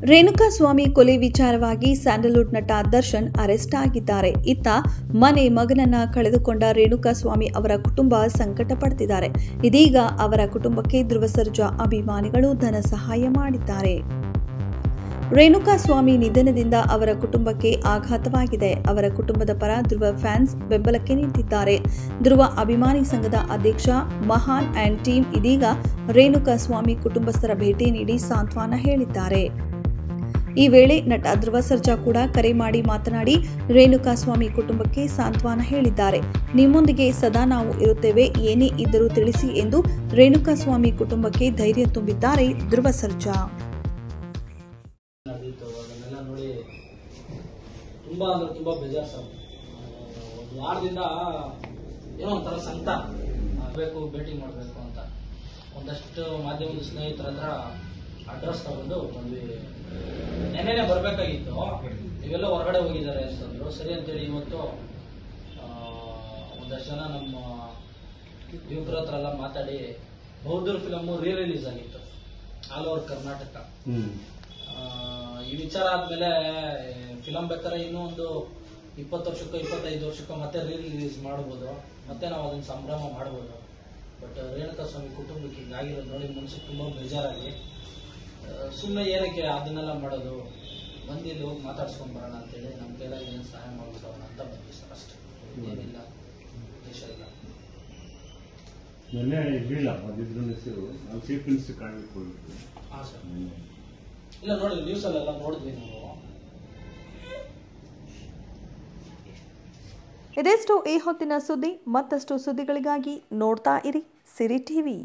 ರೇಣುಕಾಸ್ವಾಮಿ ಕೊಲೆ ವಿಚಾರವಾಗಿ ಸ್ಯಾಂಡಲ್ವುಡ್ ನಟ ದರ್ಶನ್ ಅರೆಸ್ಟ್ ಆಗಿದ್ದಾರೆ. ಇತ್ತ ಮನೆ ಮಗನನ್ನ ಕಳೆದುಕೊಂಡ ರೇಣುಕಾಸ್ವಾಮಿ ಅವರ ಕುಟುಂಬ ಸಂಕಟ ಪಡುತ್ತಿದ್ದಾರೆ. ಇದೀಗ ಅವರ ಕುಟುಂಬಕ್ಕೆ ಧ್ರುವ ಸರ್ಜಾ ಅಭಿಮಾನಿಗಳು ಧನ ಸಹಾಯ ಮಾಡಿದ್ದಾರೆ. ರೇಣುಕಾಸ್ವಾಮಿ ನಿಧನದಿಂದ ಅವರ ಕುಟುಂಬಕ್ಕೆ ಆಘಾತವಾಗಿದೆ. ಅವರ ಕುಟುಂಬದ ಪರ ಧ್ರುವ ಫ್ಯಾನ್ಸ್ ಬೆಂಬಲಕ್ಕೆ ನಿಂತಿದ್ದಾರೆ. ಧ್ರುವ ಅಭಿಮಾನಿ ಸಂಘದ ಅಧ್ಯಕ್ಷ ಮಹಾನ್ ಅಂಡ್ ಟೀಮ್ ಇದೀಗ ರೇಣುಕಾಸ್ವಾಮಿ ಕುಟುಂಬಸ್ಥರ ಭೇಟಿ ನೀಡಿ ಸಾಂತ್ವನ ಹೇಳಿದ್ದಾರೆ. ಈ ವೇಳೆ ನಟ ಧ್ರುವ ಸರ್ಜಾ ಕೂಡ ಕರೆ ಮಾಡಿ ಮಾತನಾಡಿ ರೇಣುಕಾಸ್ವಾಮಿ ಕುಟುಂಬಕ್ಕೆ ಸಾಂತ್ವನ ಹೇಳಿದ್ದಾರೆ. ನಿಮ್ಮೊಂದಿಗೆ ಸದಾ ನಾವು ಇರುತ್ತೇವೆ, ಏನೇ ಇದ್ದರೂ ತಿಳಿಸಿ ಎಂದು ರೇಣುಕಾಸ್ವಾಮಿ ಕುಟುಂಬಕ್ಕೆ ಧೈರ್ಯ ತುಂಬಿದ್ದಾರೆ ಧ್ರುವ ಸರ್ಜಾ. ನೋಡಿ ತುಂಬಾ ಅಂದ್ರೆ ತುಂಬಾ ಬೇಜಾರು ಸರ್. ಒಂದು ವಾರದಿಂದ ಏನೋ ಒಂಥರ ಸಂಕಟ ಆಗಬೇಕು, ಭೇಟಿ ಮಾಡಬೇಕು ಅಂತ ಒಂದಷ್ಟು ಮಾಧ್ಯಮದ ಸ್ನೇಹಿತರ ಹತ್ರ ಅಡ್ರೆಸ್ ತಗೊಂಡು ಬಂದ್ವಿ. ನೆನ್ನೆನೆ ಬರಬೇಕಾಗಿತ್ತು, ನೀವೆಲ್ಲ ಹೊರಗಡೆ ಹೋಗಿದ್ದಾರೆ ಅಂತಂದ್ರು. ಸರಿ ಅಂತೇಳಿ ಇವತ್ತು ಒಂದಷ್ಟು ಜನ ನಮ್ಮ ಯುವಕರ ಹತ್ರ ಎಲ್ಲ ಮಾತಾಡಿ ಬೌದ್ಧರ್ ಫಿಲಮ್ ರಿಲೀಸ್ ಆಗಿತ್ತು ಆಲ್ ಓವರ್ ಕರ್ನಾಟಕ. ಈ ವಿಚಾರ ಆದ್ಮೇಲೆ ಫಿಲಂ ಬೇಕಾದ್ರೆ ಇನ್ನೂ ಒಂದು 20 ವರ್ಷಕ್ಕೋ 25 ವರ್ಷಕ್ಕೋ ಮತ್ತೆ ರಿಲೀಸ್ ಮಾಡ್ಬೋದು, ಮತ್ತೆ ನಾವು ಅದನ್ನ ಸಂಭ್ರಮ ಮಾಡ್ಬೋದು. ಬಟ್ ರೇಣುಕಾಸ್ವಾಮಿ ಕುಟುಂಬಕ್ಕೆ ಹಿಂಗಾಗಿರೋದು ನೋಡಿ ಮನಸ್ಸಿಗೆ ತುಂಬಾ ಬೇಜಾರಾಗಿ ಸುಮ್ಮನೆ ಏನಕ್ಕೆ ಅದನ್ನೆಲ್ಲ ಮಾಡೋದು, ಬಂದು ಇಲ್ಲಿ ಹೋಗಿ ಮಾತಾಡ್ಸ್ಕೊಂಡ್ ಬರೋಣ ಅಂತೇಳಿ ನಮ್ಮ ಕೈಲಾಗಿ ಏನು ಸಹಾಯ ಮಾಡ್ಬಿಡೋಣ ಅಂತ ಬಂದ್ವಿ ಸರ್. ಅಷ್ಟೇ, ಏನಿಲ್ಲ ಉದ್ದೇಶ ಇಲ್ಲ. ಹಾ ಸರ್, ಇಲ್ಲ ನೋಡಿ ನ್ಯೂಸ್ ಅಲ್ಲೆಲ್ಲ ನೋಡಿದ್ವಿ ನಾವು. ಇದೆಷ್ಟು ಈ ಹೊತ್ತಿನ ಸುದ್ದಿ. ಮತ್ತಷ್ಟು ಸುದ್ದಿಗಳಿಗಾಗಿ ನೋಡ್ತಾ ಇರಿ ಸಿರಿ ಟಿವಿ.